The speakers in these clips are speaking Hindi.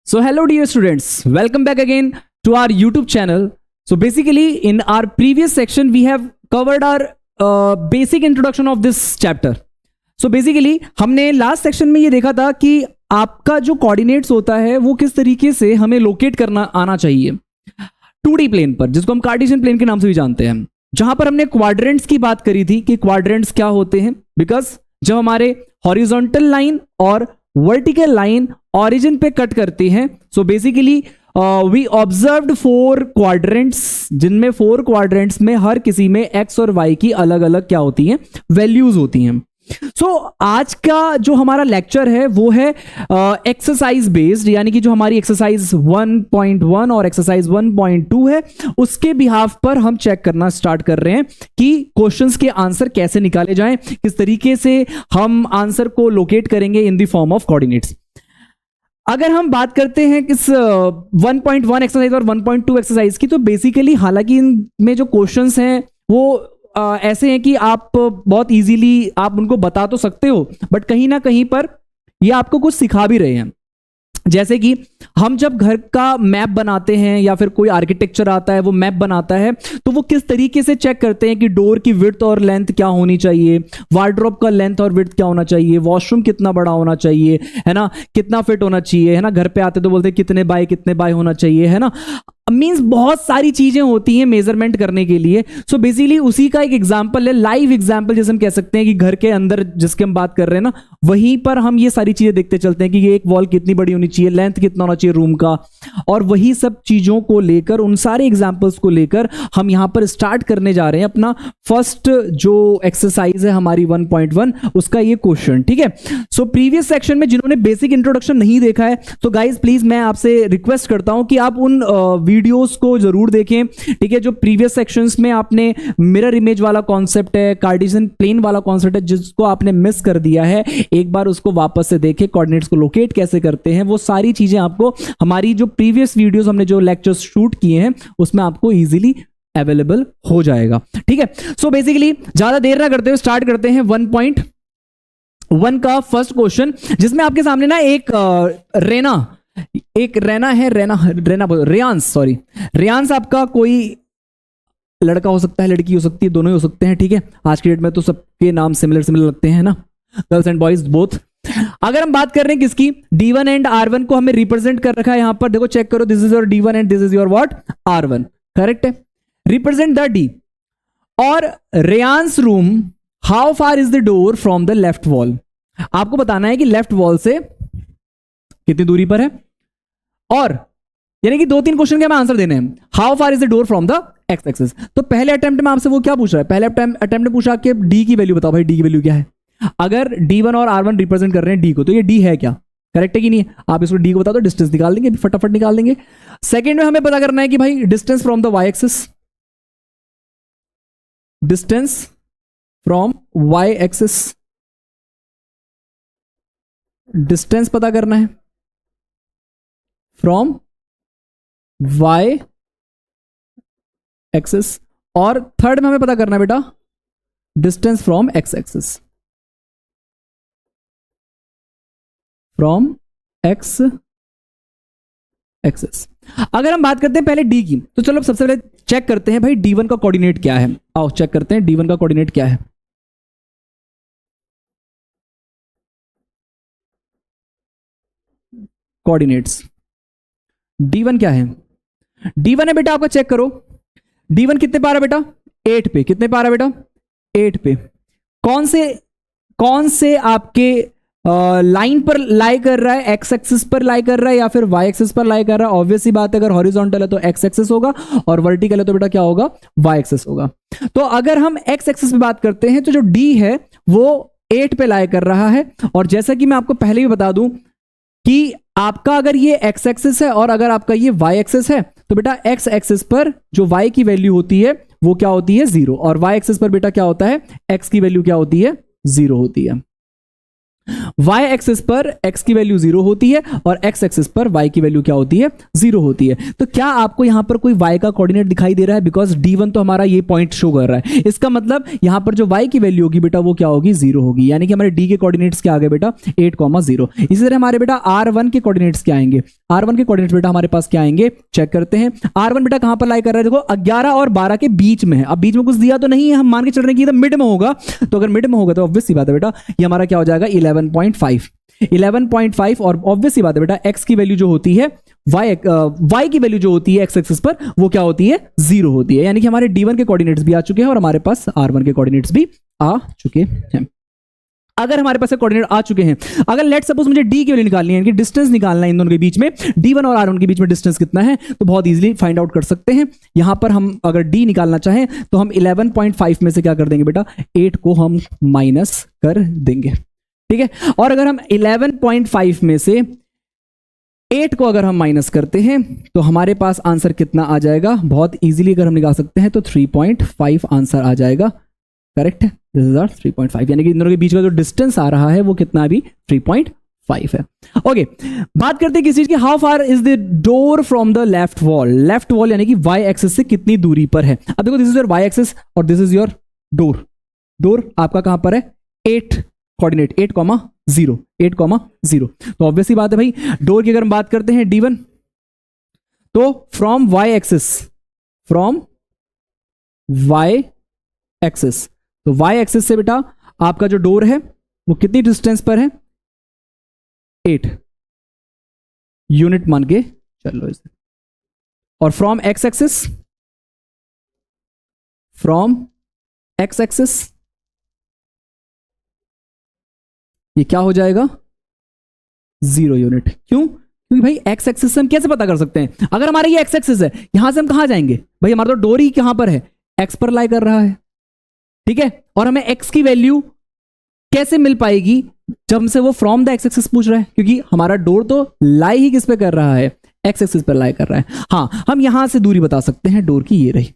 So hello dear students, welcome back again to our YouTube channel. So basically in our previous section we have covered our basic introduction of this chapter. So basically हमने लास्ट सेक्शन में ये देखा था कि आपका जो कोऑर्डिनेट्स होता है वो किस तरीके से हमें लोकेट करना आना चाहिए 2D प्लेन पर, जिसको हम कार्टेशियन प्लेन के नाम से भी जानते हैं, जहां पर हमने क्वाड्रेंट्स की बात करी थी कि क्वाड्रेंट्स क्या होते हैं। बिकॉज जब हमारे हॉरिजॉन्टल लाइन और वर्टिकल लाइन ऑरिजिन पे कट करती हैं, so basically we observed 4 quadrants, जिनमें 4 क्वाड्रेंट्स में हर किसी में एक्स और वाई की अलग अलग क्या होती हैं, वैल्यूज होती हैं। सो आज का जो हमारा लेक्चर है वो है एक्सरसाइज बेस्ड, यानी कि जो हमारी एक्सरसाइज 1.1 और एक्सरसाइज 1.2 है उसके बिहाफ पर हम चेक करना स्टार्ट कर रहे हैं कि क्वेश्चंस के आंसर कैसे निकाले जाएं, किस तरीके से हम आंसर को लोकेट करेंगे in the form of coordinates. अगर हम बात करते हैं इस 1.1 एक्सरसाइज और 1.2 एक्सरसाइज की, तो बेसिकली हालांकि इनमें जो क्वेश्चंस हैं वो ऐसे हैं कि आप बहुत इजीली आप उनको बता तो सकते हो, बट कहीं ना कहीं पर ये आपको कुछ सिखा भी रहे हैं। जैसे कि हम जब घर का मैप बनाते हैं या फिर कोई आर्किटेक्चर आता है वो मैप बनाता है, तो वो किस तरीके से चेक करते हैं कि डोर की विड्थ और लेंथ क्या होनी चाहिए, वार्डरोब का लेंथ और विड्थ क्या होना चाहिए, वॉशरूम कितना बड़ा होना चाहिए, है ना, कितना फिट होना चाहिए, है ना। घर पे आते तो बोलते हैं कितने बाय होना चाहिए, है ना। मींस बहुत सारी चीजें होती हैं मेजरमेंट करने के लिए। सो बेसिकली उसी का एक एग्जांपल है, लाइव एग्जांपल जैसे हम कह सकते हैं कि घर के अंदर जिसके हम बात कर रहे हैं ना, वहीं पर हम ये सारी चीजें देखते चलते हैं कि ये एक वॉल कितनी बड़ी होनी चाहिए, लेंथ कितना होना चाहिए रूम का, और वही सब चीजों को लेकर, उन सारे एग्जांपल्स को लेकर हम यहां पर स्टार्ट करने जा रहे हैं अपना फर्स्ट जो एक्सरसाइज है हमारी 1.1 उसका ये क्वेश्चन, ठीक है। सो प्रीवियस सेक्शन में जिन्होंने बेसिक इंट्रोडक्शन नहीं देखा है, तो गाइज प्लीज मैं आपसे रिक्वेस्ट करता हूं कि आप उन वीडियोस को जरूर देखें, ठीक है। जो प्रीवियस सेक्शंस में आपने मिरर इमेज वाला कॉन्सेप्ट है, कार्टेशियन प्लेन वाला कॉन्सेप्ट है, जिसको आपने मिस कर दिया है, एक बार उसको वापस से देखें। कोऑर्डिनेट्स को लोकेट कैसे करते हैं वो सारी चीजें आपको हमारी जो प्रीवियस वीडियोस हमने जो लेक्चर्स शूट किए हैं उसमें आपको इजीली अवेलेबल हो जाएगा, ठीक है। सो बेसिकली ज्यादा देर ना करते हुए स्टार्ट करते हैं 1.1 का फर्स्ट क्वेश्चन, जिसमें आपके सामने ना रेयांश आपका कोई लड़का हो सकता है, लड़की हो सकती है, दोनों ही हो सकते हैं, ठीक है। आज की डेट में तो सबके नाम सिमिलर लगते हैं ना, गर्ल्स एंड बॉयज बोथ। अगर हम बात कर रहे हैं किसकी, D1 एंड R1 को हमें रिप्रेजेंट कर रखा है यहां पर, देखो चेक करो, this is your D1 and this is your what, R1, correct है। रिप्रेजेंट द D और Reyansh room, how far is the door from the left wall. आपको बताना है कि लेफ्ट वॉल से कितनी दूरी पर है, और यानी कि 2-3 क्वेश्चन के हमें आंसर देने हैं। How far is the door from the x axis. तो पहले अटेम्प्ट में आपसे वो क्या पूछ रहा है, पहले अटेम्प्ट में पूछा कि डी की वैल्यू बताओ भाई, डी की वैल्यू क्या है। अगर D1 और R1 रिप्रेजेंट कर रहे हैं डी को, तो ये डी है क्या, करेक्ट है कि नहीं है। आप इसको डी को बता दो, डिस्टेंस निकाल देंगे, फटाफट निकाल देंगे। सेकेंड में हमें पता करना है कि भाई distance from the Y axis, distance from Y axis, distance पता करना है फ्रॉम वाई एक्सिस, और थर्ड में हमें पता करना है बेटा distance from X axis, from X axis. अगर हम बात करते हैं पहले डी की, तो चलो सबसे पहले चेक करते हैं भाई D1 का कोऑर्डिनेट क्या है। आओ चेक करते हैं D1 का कोऑर्डिनेट क्या है। कोऑर्डिनेट्स D1 क्या है, D1 है बेटा आपका, चेक करो D1 कितने पा रहा है बेटा, 8 पे। कितने पा रहा है बेटा, 8 पे। कौन से आपके लाइन पर लाई कर रहा है, एक्स एक्सिस पर लाई कर रहा है या फिर वाई एक्सिस पर लाई कर रहा है। ऑब्वियस सी बात है, अगर हॉरिजॉन्टल है तो एक्स एक्सिस होगा और वर्टिकल है तो बेटा क्या होगा, वाई एक्सिस होगा। तो अगर हम एक्स एक्सिस पे बात करते हैं तो जो डी है वो 8 पे लाई कर रहा है, और जैसा कि मैं आपको पहले भी बता दूं कि आपका अगर ये एक्स एक्सिस है और अगर आपका ये वाई एक्सिस है, तो बेटा एक्स एक्सिस पर जो वाई की वैल्यू होती है वो क्या होती है, 0, और वाई एक्सिस पर बेटा क्या होता है, एक्स की वैल्यू क्या होती है, 0 होती है। y एक्सिस पर x की वैल्यू 0 होती है और x एक्सिस पर y की वैल्यू क्या होती है, 0 होती है। तो क्या आपको यहां पर कोई y का कोऑर्डिनेट दिखाई दे रहा है, बिकॉज D1 तो हमारा ये पॉइंट शो कर रहा है। इसका मतलब यहां पर जो y की वैल्यू होगी बेटा वो क्या होगी, 0 होगी। यानी कि हमारे D के कोऑर्डिनेट्स क्या आ गए बेटा, 8,0। इसी तरह हमारे बेटा R1 के कोऑर्डिनेट्स क्या आएंगे, R1 के कोऑर्डिनेट्स बेटा हमारे पास क्या आएंगे, चेक करते हैं। R1 बेटा कहां पर लाई कर रहा है, देखो 11 और 12 के बीच में है। अब बीच में कुछ दिया तो नहीं है, हम मान के चल रहे हैं कि एकदम मिड में होगा, तो अगर मिड में होगा तो ऑब्वियस सी बात है बेटा ये हमारा क्या हो जाएगा 11.5। 11.5 और ऑब्वियस सी बात है बेटा x की वैल्यू जो होती है y की वैल्यू जो होती है x एक्सिस पर वो क्या होती है, 0 होती है। यानी कि हमारे d1 के कोऑर्डिनेट्स भी आ चुके हैं और हमारे पास r1 के कोऑर्डिनेट्स भी आ चुके हैं। अगर हमारे पास कोऑर्डिनेट आ चुके हैं, अगर लेट सपोज मुझे डी की वैल्यू निकालनी है, इनकी डिस्टेंस निकालना है इन दोनों के बीच में, d1 और r1 के बीच में डिस्टेंस कितना है, तो बहुत इजीली फाइंड आउट कर सकते हैं। यहां पर हम अगर d निकालना चाहें तो हम 11.5 में से क्या कर देंगे बेटा, 8 को हम माइनस कर देंगे, ठीक है। और अगर हम 11.5 में से 8 को अगर हम माइनस करते हैं तो हमारे पास आंसर कितना आ जाएगा, बहुत इजीली अगर हम निकाल सकते हैं तो 3.5 आंसर आ जाएगा, करेक्ट है। दिस इज आवर 3.5, यानी कि इन दोनों के बीच का जो डिस्टेंस आ रहा है वो कितना अभी 3.5 है। ओके, बात करते हैं किस चीज की, how far is the door from the left wall. Left wall यानी कि वाई एक्सिस से कितनी दूरी पर है। अब देखो this is your Y axis और this is your door. Door आपका कहां पर है, 8 कोऑर्डिनेट 8,0 8,0। तो ऑब्वियसली बात है भाई, डोर की अगर हम बात करते हैं d1, तो फ्रॉम y एक्सिस, तो y एक्सिस से बेटा आपका जो डोर है वो कितनी डिस्टेंस पर है, 8 यूनिट मान के चलो इसे। और फ्रॉम x एक्सिस ये क्या हो जाएगा, 0 यूनिट। क्यों, क्योंकि भाई x एक्सिस से हम कैसे पता कर सकते हैं, अगर हमारा ये x एक्सिस है यहां से हम कहां जाएंगे भाई, हमारा तो डोर ही कहां पर है, x पर लाई कर रहा है, ठीक है। और हमें x की वैल्यू कैसे मिल पाएगी जब हमसे वो फ्रॉम द x एक्सिस पूछ रहा है, क्योंकि हमारा डोर तो लाई ही किस पे कर रहा है, x एक्सिस पर लाई कर रहा है। हाँ, हम यहां से दूरी बता सकते हैं डोर की, ये रही,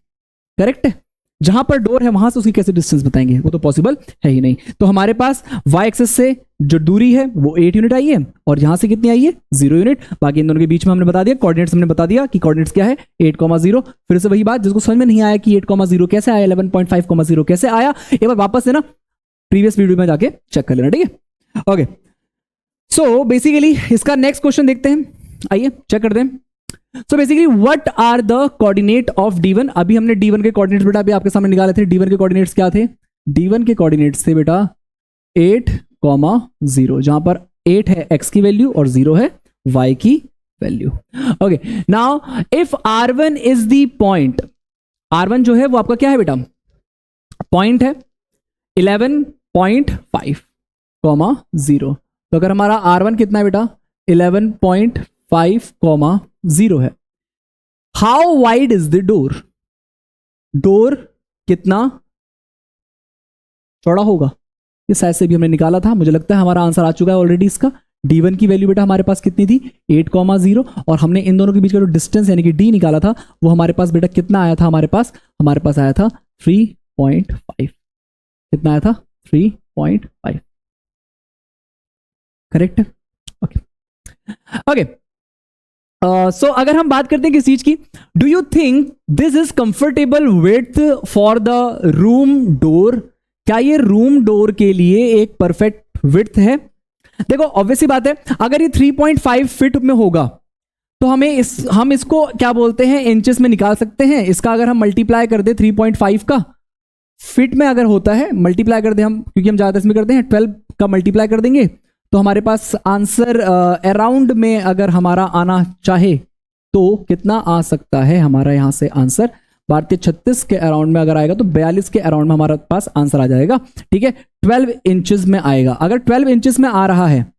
करेक्ट है। जहां पर डोर है वहां से उसकी कैसे डिस्टेंस बताएंगे, वो तो पॉसिबल है ही नहीं। तो हमारे पास y एक्सिस से जो दूरी है वो 8 यूनिट आई है और यहां से कितनी आई है, 0 यूनिट। बाकी इन दोनों के बीच में हमने बता दिया कोऑर्डिनेट्स, हमने बता दिया कि कोऑर्डिनेट्स क्या है 8,0। फिर से वही बात, जिसको समझ में नहीं आया कि 8,0 कैसे आया, 11.5,0 कैसे आया, एक बार वापस से ना प्रीवियस वीडियो में जाके चेक कर लेना, ठीक है। ओके, सो बेसिकली इसका नेक्स्ट क्वेश्चन देखते हैं, आइए चेक करते हैं। So basically what are the coordinate of d1। अभी हमने d1 के कोऑर्डिनेट्स बेटा अभी आपके सामने निकाले थे। d1 के कोऑर्डिनेट्स क्या थे, d1 के कोऑर्डिनेट्स थे बेटा 8,0, जहां पर 8 है x की वैल्यू और 0 है y की value. Okay, now if r1 is the point, r1 जो है वो आपका क्या है बेटा, पॉइंट है 11.5, 0। तो अगर हमारा r1 कितना है बेटा 11.5, 0 है, how wide is the door, door कितना चौड़ा होगा, ये शायद से भी हमने निकाला था, मुझे लगता है हमारा आंसर आ चुका है ऑलरेडी इसका। d1 की वैल्यू बेटा हमारे पास कितनी थी 8,0 और हमने इन दोनों के बीच का जो डिस्टेंस यानी कि d निकाला था वो हमारे पास बेटा कितना आया था, हमारे पास आया था 3.5। कितना आया था 3.5, करेक्ट है। ओके ओके, सो अगर हम बात करते हैं किस चीज की, do you think this is comfortable width for the room door, क्या ये रूम डोर के लिए एक परफेक्ट विड्थ है। देखो ऑब्वियसली बात है, अगर ये 3.5 फीट में होगा तो हम इसको क्या बोलते हैं इंचेस में निकाल सकते हैं। इसका अगर हम मल्टीप्लाई कर दे 3.5 का फीट में अगर होता है, मल्टीप्लाई कर दे हम, क्योंकि हम ज्यादा इसमें करते हैं 12 का मल्टीप्लाई कर देंगे तो हमारे पास आंसर अराउंड में अगर हमारा आना चाहे तो कितना आ सकता है, हमारा यहां से आंसर 36 के अराउंड में अगर आएगा तो 42 के अराउंड में हमारे पास आंसर आ जाएगा, ठीक है। 12 इंचेस में आएगा, अगर 12 इंचेस में आ रहा है,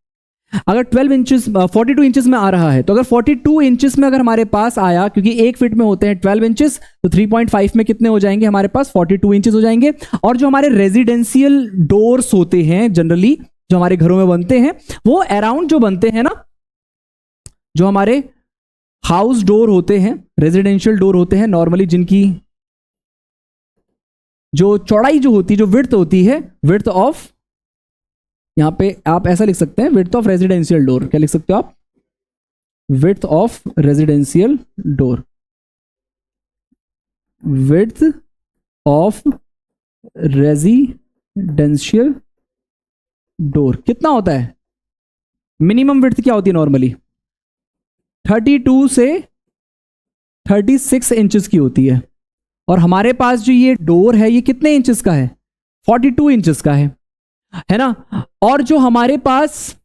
अगर 12 इंचेस 42 इंचेस में आ रहा है, तो अगर 42 इंचेस में अगर हमारे पास आया, क्योंकि एक फीट में होते हैं 12 इंचेस, तो 3.5 में कितने हो जाएंगे हमारे पास 42 इंचेस हो जाएंगे। और जो हमारे रेजिडेंशियल डोर्स होते हैं जनरली जो हमारे घरों में बनते हैं, वो अराउंड जो बनते हैं ना, जो हमारे हाउस डोर होते हैं, रेजिडेंशियल डोर होते हैं नॉर्मली, जिनकी जो चौड़ाई जो होती है, जो विड्थ होती है, विड्थ ऑफ, यहां पे आप ऐसा लिख सकते हैं विड्थ ऑफ रेजिडेंशियल डोर, क्या लिख सकते हो आप, width of residential door, width of residential door कितना होता है, मिनिमम विड्थ क्या होती है नॉर्मली 32 से 36 इंचेस की होती है, और हमारे पास जो ये डोर है ये कितने इंचेस का है? 42 इंचेस का है ना। और जो हमारे पास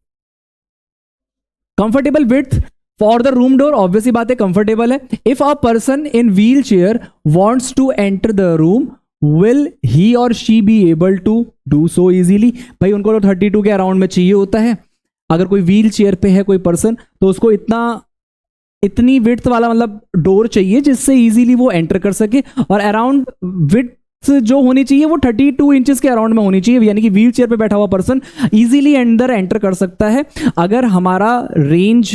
comfortable width for the room door, obviously बात है कंफर्टेबल है। If a person in wheelchair wants to enter the room, will he और she be able to do so easily? भाई उनको तो 32 के अराउंड में चाहिए होता है। अगर कोई व्हील चेयर पे है कोई पर्सन, तो उसको इतनी विड्थ वाला मतलब डोर चाहिए जिससे इजीली वो एंटर कर सके, और अराउंड विड्थ जो होनी चाहिए वो 32 इंचेस के अराउंड में होनी चाहिए, यानी कि व्हील चेयर पे बैठा हुआ पर्सन इजीली अंदर एंटर कर सकता है। अगर हमारा रेंज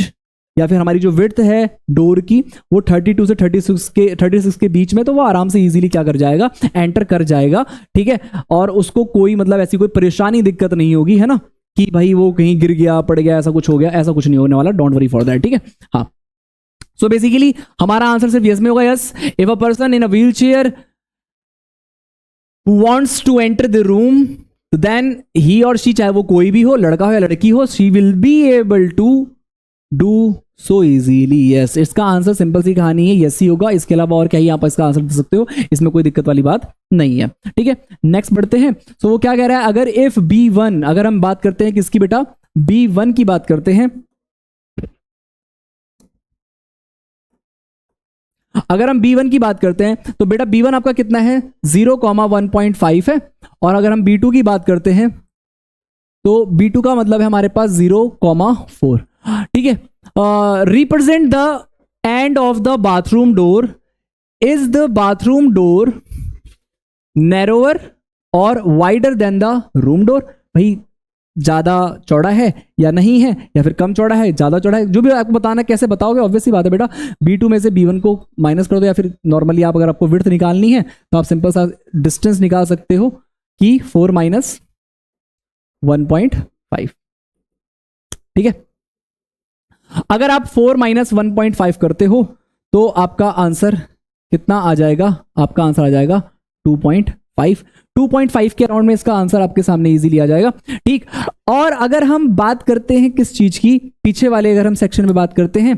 या फिर हमारी जो विड्थ है डोर की वो 32 से 36 के बीच में, तो वो आराम से इजीली क्या कर जाएगा? एंटर कर जाएगा, ठीक है। और उसको कोई मतलब ऐसी कोई परेशानी दिक्कत नहीं होगी, है ना, कि भाई वो कहीं गिर गया पड़ गया ऐसा कुछ हो गया, ऐसा कुछ नहीं होने वाला। डोंट वरी फॉर दैट, ठीक है। हाँ, सो बेसिकली हमारा आंसर सिर्फ यस में होगा, yes. If a person in a wheel chair who wants to enter the room, then he or she, चाहे वो कोई भी हो, लड़का हो या लड़की हो, she will be able to do so easily, yes। इसका आंसर सिंपल सी कहानी है, यस ही होगा। इसके अलावा और क्या ही आप इसका आंसर दे सकते हो, इसमें कोई दिक्कत वाली बात नहीं है, ठीक है। नेक्स्ट बढ़ते हैं। सो वो क्या कह रहा है, अगर इफ B1, अगर हम बात करते हैं किसकी बेटा? B1 की बात करते हैं। अगर हम B1 की बात करते हैं तो बेटा B1 आपका कितना है? 0,1.5 है। और अगर हम B2 की बात करते हैं तो B2 का मतलब है हमारे पास 0,4, ठीक है। Represent the end of the bathroom door. Is the bathroom door narrower और wider than the room door? भाई ज्यादा चौड़ा है या नहीं है, या फिर कम चौड़ा है, ज्यादा चौड़ा है, जो भी आपको बताना है कैसे बताओगे, ऑब्वियसली बात है बेटा। B2 में से B1 को माइनस कर दो, या फिर नॉर्मली आप अगर आपको विड्थ निकालनी है तो आप सिंपल सा डिस्टेंस निकाल सकते हो कि 4 माइनस 1.5, ठीक है। अगर आप 4 माइनस 1.5 करते हो तो आपका आंसर कितना आ जाएगा? आपका आंसर आ जाएगा 2.5 के अराउंड में इसका आंसर आपके सामने इजीली आ जाएगा, ठीक। और अगर हम बात करते हैं किस चीज की, पीछे वाले अगर हम सेक्शन में बात करते हैं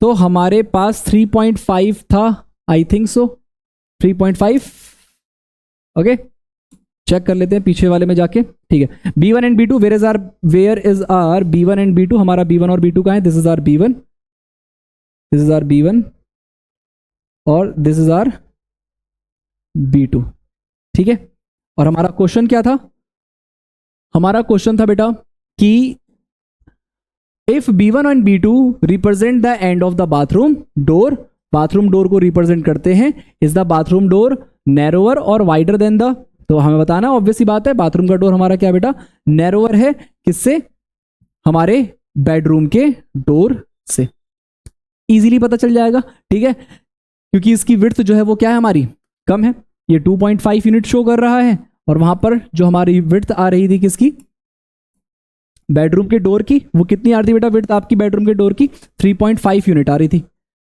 तो हमारे पास 3.5 था, I think so 3.5, okay. Check कर लेते हैं पीछे वाले में जाके, ठीक है। B1 and B2, where is our B1 and B2? हमारा B1 और B2 कहाँ है? This is our B1, this is our B1 और दिस इज आर B2, ठीक है। और हमारा क्वेश्चन क्या था? हमारा क्वेश्चन था बेटा कि if B1 and B2 represent the end of the bathroom door, bathroom door को रिप्रेजेंट करते हैं, is the bathroom door narrower और वाइडर देन द? तो हमें बताना, ऑब्वियसली बात है, बाथरूम का डोर हमारा क्या बेटा? नैरोअर है, किससे? हमारे बेडरूम के डोर से। इजीली पता चल जाएगा, ठीक है, क्योंकि इसकी विड्थ जो है वो क्या है हमारी? कम है। ये 2.5 यूनिट शो कर रहा है, और वहां पर जो हमारी विड्थ आ रही थी किसकी? बेडरूम के डोर की, वो कितनी आ रही थी बेटा विड्थ आपकी बेडरूम के डोर की? 3.5 यूनिट आ रही थी,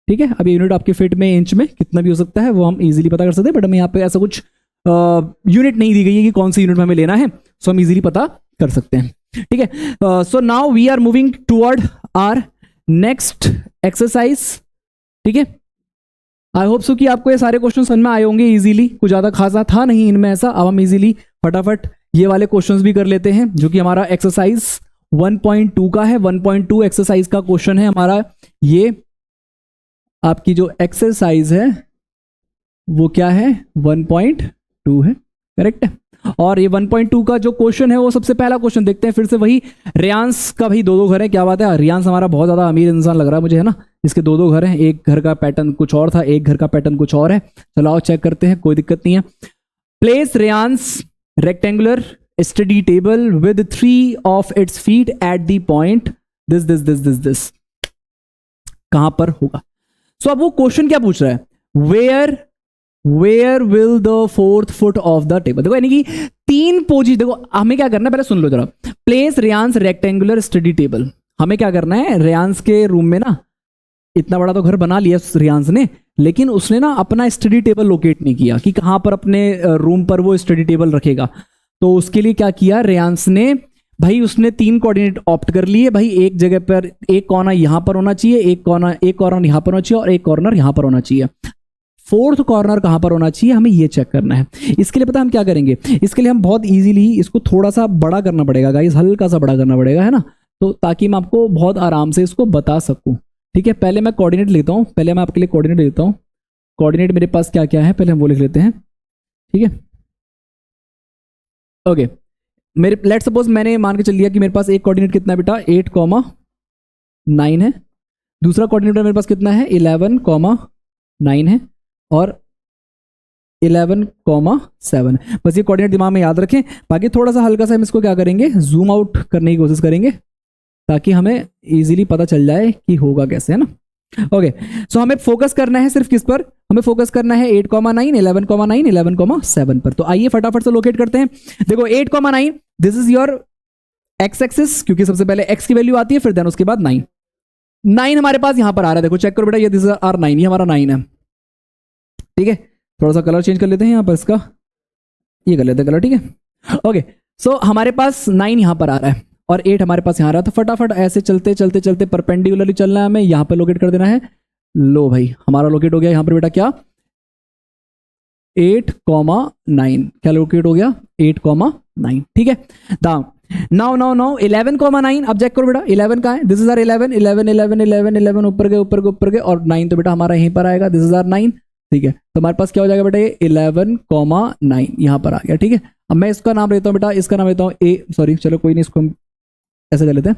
ठीक है। अब ये यूनिट आपके फीट में, इंच में कितना भी हो सकता है, वो हम इजीली पता कर सकते हैं, बट हमें यहाँ पे ऐसा कुछ यूनिट नहीं दी गई है कि कौन सी यूनिट में हमें लेना है, सो हम इजीली पता कर सकते हैं, ठीक है। So now we are moving toward our next exercise, ठीक है। आई होप सो कि आपको ये सारे क्वेश्चन समझ में आए होंगे इजीली, कुछ ज़्यादा खासा था नहीं इनमें ऐसा। अब हम इजीली फटाफट ये वाले क्वेश्चंस भी कर लेते हैं, जो कि हमारा एक्सरसाइज 1.2 का है। 1.2 एक्सरसाइज का क्वेश्चन है हमारा। ये आपकी जो एक्सरसाइज है वो क्या है? 1.2 है, करेक्ट है। और ये 1.2 का जो क्वेश्चन है वो सबसे पहला क्वेश्चन देखते हैं, फिर से वही। रियांस का भाई दो घर है, क्या बात है। रियांस हमारा बहुत ज़्यादा अमीर इंसान लग रहा है मुझे, है ना। इसके दो घर हैं, एक घर का पैटर्न कुछ और था, एक घर का पैटर्न कुछ और है। चलो आओ चेक करते हैं, कोई दिक्कत नहीं है। प्लेस रियांस rectangular study table with 3 of its feet at the point this. कहां पर होगा? सो अब वो क्वेश्चन क्या पूछ रहा है? Where will the 4th foot of the table. देखो यानी कि 3 पोजीशन, देखो हमें क्या करना है, पहले सुन लो जरा। प्लेस रियांस रेक्टेंगुलर स्टडी टेबल, हमें क्या करना है, रियांस के रूम में ना, इतना बड़ा तो घर बना लिया रियांस ने, लेकिन उसने ना अपना स्टडी टेबल लोकेट नहीं किया कि कहां पर अपने रूम पर वो स्टडी टेबल रखेगा। तो उसके लिए क्या किया रियांस ने? भाई उसने 3 कोऑर्डिनेट ऑप्ट कर लिए भाई, एक जगह पर एक कॉर्नर यहां पर होना चाहिए, एक कॉर्नर यहां पर होना चाहिए और एक कॉर्नर यहां पर होना चाहिए। फोर्थ कॉर्नर कहां पर होना चाहिए हमें ये चेक करना है। इसके लिए पता हम क्या करेंगे, इसके लिए हम बहुत इजीली इसको थोड़ा सा बड़ा करना पड़ेगा गाइस, हल्का सा बड़ा करना पड़ेगा, है ना, तो ताकि मैं आपको बहुत आराम से इसको बता सकूं। ठीक है, पहले मैं कोऑर्डिनेट लेता हूं, पहले मैं आपके लिए कोऑर्डिनेट लेता हूं। कोऑर्डिनेट मेरे पास क्या क्या है पहले हम वो लिख लेते हैं। ठीक है, ओके, मेरे लेट सपोज मैंने मान के चल लिया कि मेरे पास एक कोऑर्डिनेट कितना है बेटा 8,9 है, दूसरा कोऑर्डिनेट मेरे पास कितना है 11,9 है और 11,7। बस ये कोऑर्डिनेट दिमाग में याद रखें। बाकी थोड़ा सा हल्का सा हम इसको क्या करेंगे, जूम आउट करने की कोशिश करेंगे ताकि हमें इजीली पता चल जाए कि होगा कैसे, है ना। ओके, सो हमें फोकस करना है सिर्फ किस पर, हमें फोकस करना है 8,9, 11,9, 11,7 पर। तो आइए फटाफट से लोकेट करते हैं। देखो 8,9 this is your x axis, क्योंकि सबसे पहले एक्स की वैल्यू आती है, फिर देन उसके बाद 9 हमारे पास यहां पर आ रहा है। देखो चेक करो बेटा, ये दिस इज आर 9, ये हमारा 9 है। ठीक है, थोड़ा सा कलर चेंज कर लेते हैं यहां पर इसका, ये कर लेते हैं कलर। ठीक है, ओके, सो हमारे पास 9 यहां पर आ रहा है और 8 हमारे पास यहां आ रहा है। तो फटाफट ऐसे चलते चलते चलते परपेंडिकुलरली चलना है हमें, यहां पर लोकेट कर देना है। लो भाई हमारा लोकेट हो गया यहां पर बेटा क्या 8,9, क्या लोकेट हो गया 8,9। ठीक है, नाउ 11,9। अब चेक करो बेटा 11 का है, दिस इज आर 11 11 11 11 11 ऊपर गए ऊपर गए ऊपर गए और 9 तो बेटा हमारा यहीं पर आएगा, दिस इज आर 9। ठीक है, तो हमारे पास क्या हो जाएगा बेटा ये 11,9 यहां पर आ गया। ठीक है, अब मैं इसका नाम लेता हूं बेटा, इसका नाम लेता हूं ए, सॉरी चलो कोई नहीं, इसको हम ऐसे कर लेते हैं।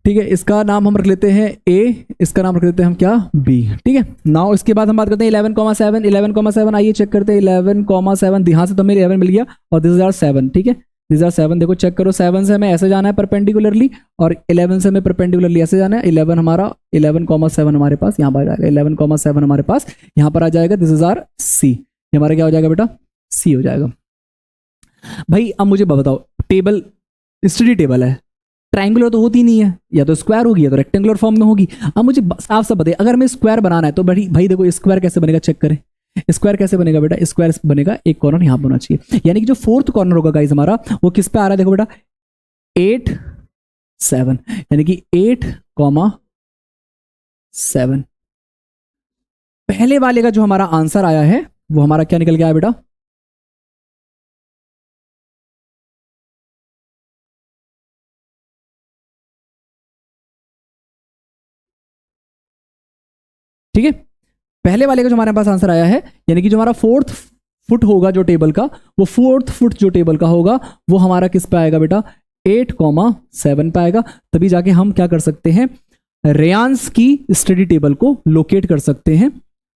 ठीक है, इसका नाम हम रख लेते हैं ए, इसका नाम रख लेते हैं हम क्या बी। ठीक है, नाउ इसके बाद हम बात करते हैं 11,7। 11,7 आइए चेक करते हैं 11,7, यहाँ से तो हमें 11 मिल गया और दिस इज आर 7। ठीक है, दिस आर 7, देखो चेक करो 7 से हमें ऐसे जाना है परपेंडिकुलरली और 11 से हमें परपेंडिकुलरली ऐसे जाना है। 11 हमारा 11,7 हमारे पास यहाँ पर आ जाएगा, 11,7 हमारे पास यहाँ पर आ जाएगा, दिस इज आर सी, ये हमारा क्या हो जाएगा बेटा सी हो जाएगा। भाई अब मुझे बताओ, टेबल स्टडी टेबल है, ट्रायंगुलर तो होती नहीं है, या तो स्क्वायर होगी या तो रेक्टेंगुलर फॉर्म में होगी। अब मुझे साफ साफ बताइए, अगर हमें स्क्वायर बनाना है तो भाई देखो स्क्वायर कैसे बनेगा चेक करें। स्क्वायर कैसे बनेगा बेटा, स्क्वायर बनेगा एक कॉर्नर यहां होना चाहिए, यानी कि जो फोर्थ कॉर्नर होगा गाइस हमारा वो किस पे आ रहा है, देखो बेटा 8 7, यानी कि 8,7। पहले वाले का जो हमारा आंसर आया है वो हमारा क्या निकल गया है बेटा, ठीक है, पहले वाले का जो हमारे पास आंसर आया है, यानी कि जो हमारा फोर्थ फुट होगा जो टेबल का, वो फोर्थ फुट जो टेबल का होगा वो हमारा किस पे आएगा बेटा 8,7 पे आएगा। तभी जाके हम क्या कर सकते हैं, रेयांस की स्टडी टेबल को लोकेट कर सकते हैं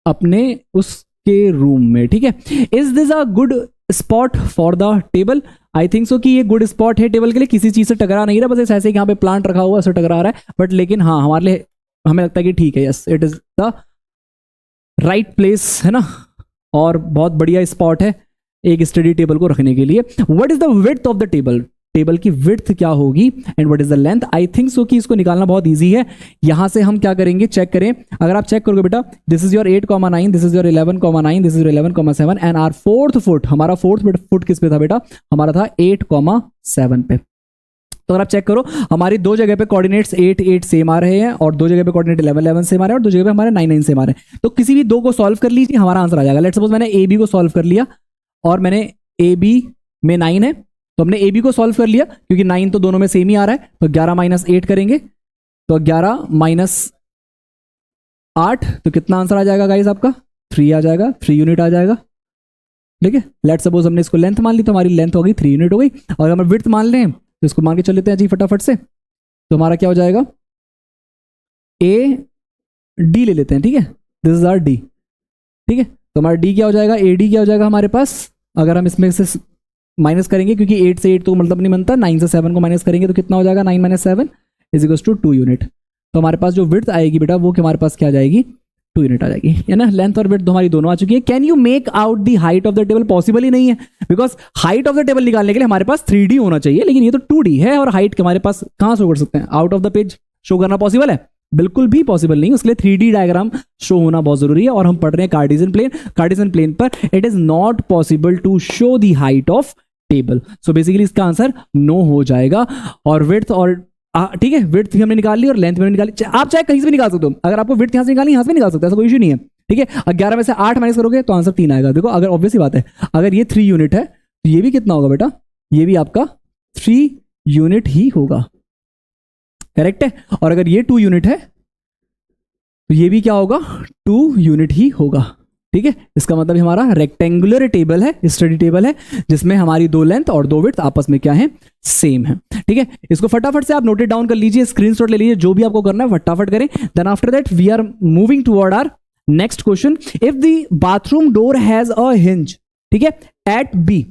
अपने उसके रूम में। ठीक है, is this a good spot for the table, I think सो कि ये गुड स्पॉट है टेबल के लिए, किसी चीज से टकरा नहीं रहा, बस ऐसे यहाँ पे प्लांट रखा हुआ ऐसे टकरा रहा है, बट लेकिन हाँ हमारे लिए हमें लगता है कि ठीक है, yes it is the right place, है ना, और बहुत बढ़िया स्पॉट है एक स्टडी टेबल को रखने के लिए। What is the width of the table, table की विड्थ क्या होगी and what is the length, I think सो कि इसको निकालना बहुत इजी है। यहां से हम क्या करेंगे चेक करें, अगर आप चेक करोगे बेटा this is your 8,9, this is your 11,9, this is your 11,7 and our fourth foot, हमारा फोर्थ फुट किस पे था बेटा, हमारा था 8,7 पे। तो अगर आप चेक करो हमारी दो जगह पे कोऑर्डिनेट्स 8 8 सेम आ रहे हैं और दो जगह पे कोऑर्डिनेट 11 11 सेम आ रहे हैं और दो जगह पे हमारे 9 9 सेम आ रहे हैं। तो किसी भी दो को सॉल्व कर लीजिए, हमारा आंसर आ जाएगा। लेट्स सपोज मैंने ए बी को सॉल्व कर लिया और मैंने ए बी में 9 है, तो हमने ए बी को सॉल्व कर लिया क्योंकि 9 तो दोनों में सेम ही आ रहा है, तो 11 माइनस 8 करेंगे, तो 11 माइनस 8, तो कितना आंसर आ जाएगा गाइस आपका 3 आ जाएगा, 3 यूनिट आ जाएगा। ठीक है, लेट्स सपोज हमने इसको लेंथ मान ली तो हमारी लेंथ हो गई 3 यूनिट हो गई, और हम विड्थ मान लें तो इसको मान के चल लेते हैं जी फटाफट से, तो हमारा क्या हो जाएगा ए डी ले लेते हैं। ठीक है, दिस इज आर डी। ठीक है, तो हमारा डी क्या हो जाएगा, ए डी क्या हो जाएगा हमारे पास, अगर हम इसमें से माइनस करेंगे क्योंकि 8 से 8 तो मतलब नहीं बनता, 9 से 7 को माइनस करेंगे तो कितना हो जाएगा 9 minus 7 is equals to 2 unit. तो हमारे पास जो विड्थ आएगी बेटा वो हमारे पास क्या आ जाएगी 2 यूनिट आ जाएगी, है ना। लेंथ और विड्थ हमारी दोनों आ चुकी है। Can you make out the height of the table, possible ही नहीं है, because height of the table निकालने के लिए हमारे पास 3D होना चाहिए, लेकिन ये तो 2D है और हाइट हमारे पास कहां शो कर सकते हैं, out of the page show करना पॉसिबल है, बिल्कुल भी पॉसिबल नहीं। उसके लिए 3D डायग्राम शो होना बहुत जरूरी है, और हम पढ़ रहे हैं कार्टेशियन प्लेन, कार्टेशियन प्लेन पर it is not possible to show the height of table. So basically इसका आंसर नो हो जाएगा। और विड्थ और ठीक है, विड्थ भी हमने निकाल ली और लेंथ भी हमने निकाली। आप चाहे कहीं से भी निकाल सकते हो, अगर आपको विड्थ यहाँ से निकालनी यहाँ से भी निकाल सकते हो, ऐसा कोई इशू नहीं है। ठीक है, 11 में से 8 माइनस करोगे तो आंसर 3 आएगा। देखो अगर ऑब्वियस बात है, अगर ये 3 यूनिट है तो ये भी कितना होगा बेटा, ये भी आपका 3 यूनिट ही होगा। करेक्ट है। और अगर ये 2 यूनिट है तो ये भी क्या होगा, 2 यूनिट ही होगा। ठीक है, इसका मतलब हमारा रेक्टेंगुलर टेबल है, स्टडी टेबल है, जिसमें हमारी 2 लेंथ और 2 विड्थ आपस में क्या है, सेम है। ठीक है, इसको फटाफट से आप नोटेड डाउन कर लीजिए, स्क्रीनशॉट ले लीजिए, जो भी आपको करना है फटाफट करें। Then after that we are moving toward our next question. If the bathroom door has a hinge, ठीक है, एट बी,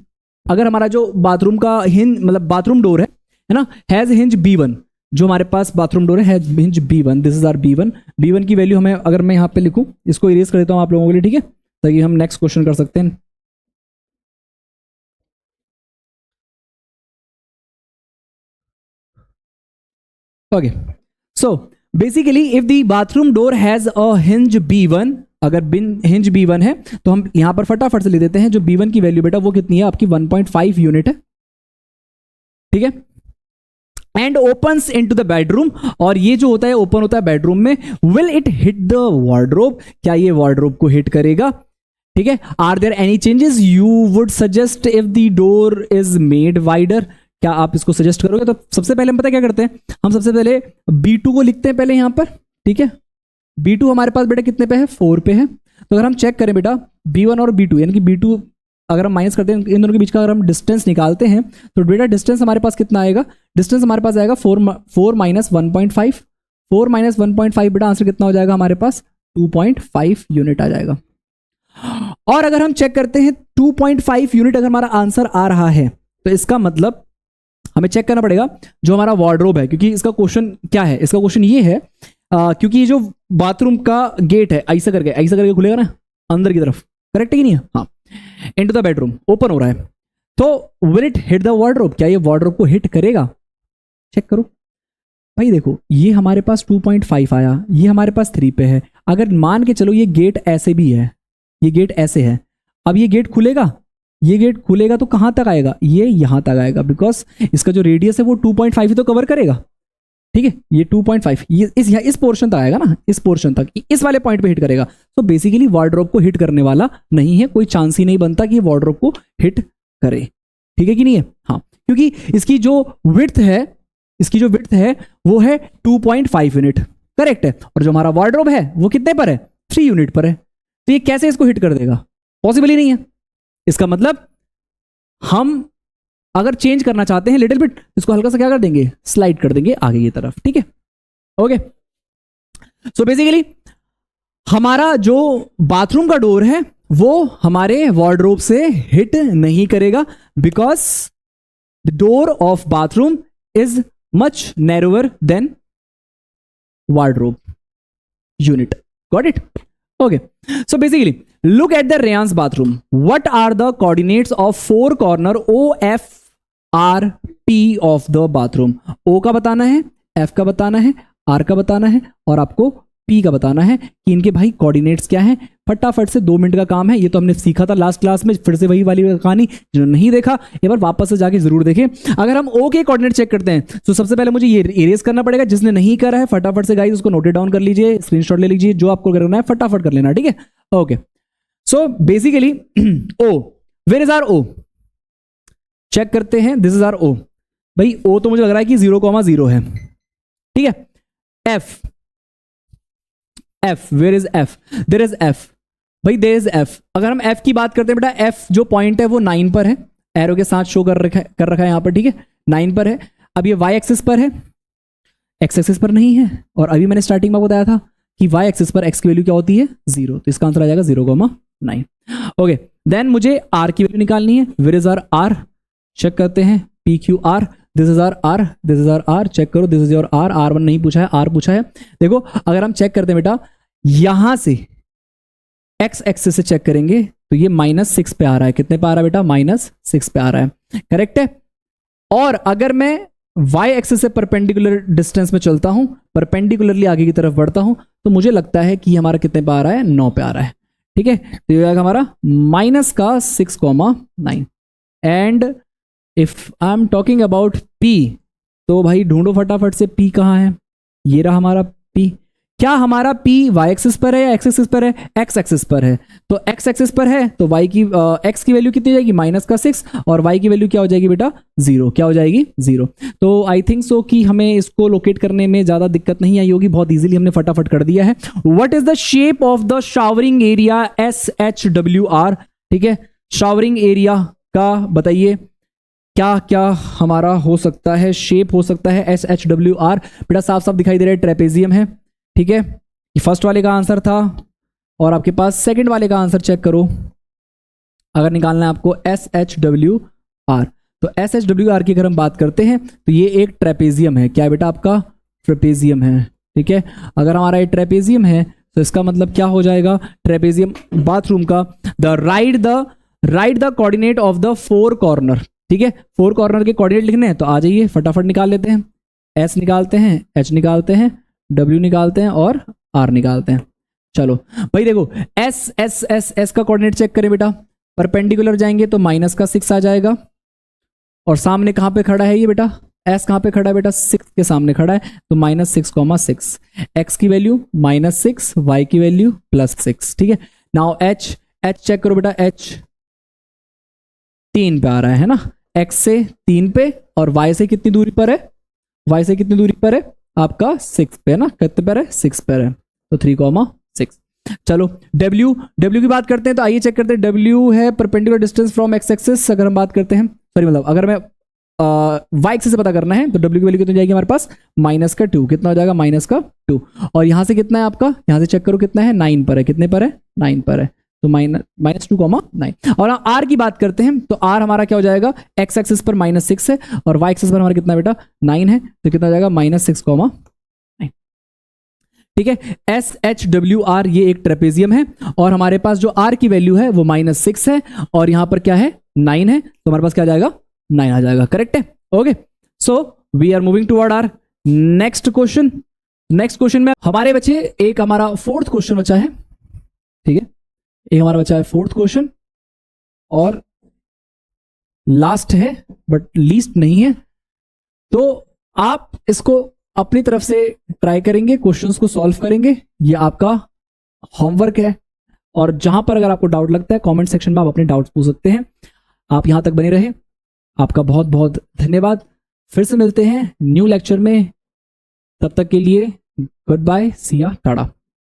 अगर हमारा जो बाथरूम का हिंज मतलब बाथरूम डोर है ना, हैज हिंज B1, जो हमारे पास बाथरूम डोर है has hinge B1, this is our B1। B1 की वैल्यू हमें, अगर मैं यहाँ पे लिखूं, इसको इरेज कर देता हूं आप लोगों के लिए, ठीक है, ताकि हम नेक्स्ट क्वेश्चन कर सकते हैं। Okay, so basically if the bathroom door has a hinge B1, अगर हिंज B1 है तो हम यहां पर फटाफट से ले देते हैं, जो B1 की वैल्यू बेटा वो कितनी है आपकी, 1.5 यूनिट है। ठीक है, and opens into the bedroom, और ये जो होता है ओपन होता है बेडरूम में। Will it hit the wardrobe, क्या ये वार्डरोब को हिट करेगा? ठीक है, are there any changes you would suggest if the door is made wider, क्या आप इसको सजेस्ट करोगे? तो सबसे पहले हम पता क्या करते हैं, हम सबसे पहले B2 को लिखते हैं पहले यहां पर। ठीक है, B2 हमारे पास बेटा कितने पे है, 4 पे है। तो अगर हम चेक करें बेटा B1 और B2, यानी कि B2 अगर हम माइनस करते हैं, इन दोनों के बीच का अगर हम डिस्टेंस निकालते हैं तो बेटा डिस्टेंस हमारे पास कितना आएगा, डिस्टेंस हमारे पास आएगा 4 माइनस 1.5, 4 माइनस 1.5 बेटा आंसर कितना हो जाएगा हमारे पास, 2.5 यूनिट आ जाएगा। और अगर हम चेक करते हैं 2.5 यूनिट अगर हमारा आंसर आ रहा है, तो इसका मतलब हमें चेक करना पड़ेगा जो हमारा वार्डरोब है, क्योंकि इसका क्वेश्चन क्या है, इसका क्वेश्चन ये है क्योंकि ये जो बाथरूम का गेट है ऐसा करके खुलेगा ना अंदर की तरफ, करेक्ट है कि नहीं है? हाँ, इनटू द बेडरूम ओपन हो रहा है, तो will it hit the wardrobe, क्या ये वार्डरोब को हिट करेगा? चेक करो भाई, देखो ये हमारे पास 2.5 आया, ये हमारे पास 3 पे है। अगर मान के चलो ये गेट ऐसे भी है, ये गेट ऐसे है, अब ये गेट खुलेगा, ये गेट खुलेगा तो कहां तक आएगा, ये यहां तक आएगा, बिकॉज इसका जो रेडियस है वो 2.5 ही तो कवर करेगा। ठीक है, ये 2.5 ये इस पोर्शन तक आएगा ना, इस पोर्शन तक, इस वाले पॉइंट पे हिट करेगा। तो बेसिकली वार्डरोब को हिट करने वाला नहीं है, कोई चांस ही नहीं बनता कि वार्डरोब को हिट करे। ठीक है कि नहीं है? हाँ, क्योंकि इसकी जो विड्थ है वो है 2.5 यूनिट, करेक्ट है, और जो हमारा वार्डरोब है वो कितने पर है, 3 यूनिट पर है। तो ये कैसे इसको हिट कर देगा, पॉसिबल ही नहीं है। इसका मतलब हम अगर चेंज करना चाहते हैं लिटिल बिट, इसको हल्का सा क्या कर देंगे, स्लाइड कर देंगे आगे की तरफ। ठीक है, ओके, सो बेसिकली हमारा जो बाथरूम का डोर है वो हमारे वार्डरोब से हिट नहीं करेगा, because the door of bathroom is much narrower than wardrobe unit. Got it? Okay, so basically look at the Rayan's bathroom. What are the coordinates of 4 corner OFRP of the bathroom? O का बताना है, F का बताना है, R का बताना है और आपको P का बताना है कि इनके भाई कोऑर्डिनेट्स क्या है। फटाफट से 2 मिनट का काम है, ये तो हमने सीखा था लास्ट क्लास में, फिर से वही वाली कहानी, जिन्होंने नहीं देखा एक बार वापस से जाके जरूर देखें। अगर हम O के कोऑर्डिनेट चेक करते हैं तो सबसे पहले मुझे ये इरेज करना पड़ेगा, जिसने नहीं करा है फटाफट से गाइस उसको नोटेड डाउन कर लीजिए, स्क्रीनशॉट ले लीजिए, जो आपको करना है फटाफट कर लेना। ठीक है, okay, so basically O, where is our O? Check करते हैं, दिस इज आर O। भाई O तो मुझे लग रहा है कि 0,0 है। ठीक है, F, where is F? There is F, भाई देयर इज F। अगर हम F की बात करते हैं बेटा, F जो पॉइंट है वो 9 पर है, एरो के साथ शो कर रखा है यहाँ पर। ठीक है, 9 पर है। अब ये y एक्सिस पर है, x एक्सिस पर नहीं है, और अभी मैंने स्टार्टिंग में बताया था कि y एक्सिस पर x की वैल्यू क्या होती है, 0, तो इसका आंसर आ जाएगा 0,9। ओके, देन मुझे r की वैल्यू निकालनी है, where is R r? Check करते हैं, PQR, this is R R, this is R R, check करो, this is your R, R1 नहीं पूछा है, R पूछा है। देखो अगर हम चेक करते हैं बेटा, यहां से x एक्सिस से चेक करेंगे तो ये -6 पे आ रहा है, कितने पे आ रहा है बेटा, -6 पे आ रहा है, करेक्ट है। और अगर मैं y एक्सिस से परपेंडिकुलर डिस्टेंस में चलता हूं, परपेंडिकुलरली आगे की तरफ बढ़ता हूं, तो मुझे लगता है कि हमारा कितने पे आ रहा है, 9 पे आ रहा है। ठीक है, तो ये आएगा हमारा -6,9 and if I am talking about P, तो भाई ढूंढो फटाफट से P कहाँ है। ये रहा हमारा P। क्या हमारा P y एक्सिस पर है या x एक्सिस पर है? x एक्सिस पर है। तो x एक्सिस पर है तो y की x की वैल्यू कितनी हो जाएगी? -6, और y की वैल्यू क्या हो जाएगी बेटा? 0। क्या हो जाएगी? 0। तो आई थिंक सो कि हमें इसको लोकेट करने में ज़्यादा दिक्कत नहीं आई होगी, बहुत इजीली हमने फटाफट कर दिया है। What is the shape of the showering area SHWR? ठीक है, शावरिंग एरिया का बताइए क्या क्या हमारा हो सकता है, शेप हो सकता है SHWR। बेटा साफ साफ दिखाई दे रहा है, ट्रेपेजियम है। ठीक है, ये फर्स्ट वाले का आंसर था, और आपके पास सेकंड वाले का आंसर चेक करो अगर निकालना है आपको SHWR। तो SHWR की अगर हम बात करते हैं तो ये एक ट्रेपेजियम है। क्या है बेटा? आपका ट्रेपेजियम है। ठीक है, अगर हमारा ये ट्रेपेजियम है तो इसका मतलब क्या हो जाएगा? ट्रेपेजियम बाथरूम का the right the coordinate of the 4 corner. ठीक है, 4 कॉर्नर के कोऑर्डिनेट लिखने हैं तो आ जाइए फटाफट निकाल लेते हैं। S निकालते हैं, H निकालते हैं, W निकालते हैं और R निकालते हैं। चलो भाई देखो, S का कोऑर्डिनेट चेक करें बेटा। परपेंडिकुलर जाएंगे तो -6 आ जाएगा, और सामने कहाँ पे खड़ा है ये बेटा? S कहाँ पे खड़ा है बेटा? 6 के सामने खड़ा है, तो -6,6। X की वैल्यू -6, Y की वैल्यू +6। ठीक है, नाउ H चेक करो बेटा। H 3 पे आ रहा है ना, X से 3 पे, और Y से कितनी दूरी पर है? Y से कितनी दूरी पर है? आपका 6 पे है ना। कितने पर है? 6 पर है, तो 3,6। चलो W की बात करते हैं तो आइए चेक करते हैं। W है perpendicular distance from X axis. अगर हम बात करते हैं, सॉरी मतलब अगर मैं Y एक्सिस से पता करना है तो W की वैल्यू कितनी जाएगी हमारे पास? -2। कितना हो जाएगा? -2। और यहां से कितना है आपका? यहां से चेक करो कितना है? 9 पर है। कितने पर है? 9 पर है, तो -2,9। और R की बात करते हैं तो R हमारा क्या हो जाएगा? X एक्सिस पर -6 है, और Y एक्सिस पर हमारा कितना बेटा? 9 है, तो कितना हो जाएगा? -6,9। ठीक है, SHWR ये एक ट्रेपेजियम है, और हमारे पास जो R की वैल्यू है वो -6 है, और यहां पर क्या है? 9 है, तो हमारे पास क्या आ जाएगा? 9 आ जाएगा। करेक्ट है। Okay, so we are moving toward our next question. Next question में हमारे बच्चे एक हमारा 4th क्वेश्चन बचा है। ठीक है, एक हमारा बचा है 4th क्वेश्चन, और लास्ट है बट लीस्ट नहीं है। तो आप इसको अपनी तरफ से ट्राई करेंगे, क्वेश्चंस को सॉल्व करेंगे, ये आपका होमवर्क है। और जहां पर अगर आपको डाउट लगता है कमेंट सेक्शन में आप अपने डाउट्स पूछ सकते हैं। आप यहां तक बने रहे, आपका बहुत बहुत धन्यवाद। फिर से मिलते हैं न्यू लेक्चर में, तब तक के लिए गुड बाय, सी या टाटा।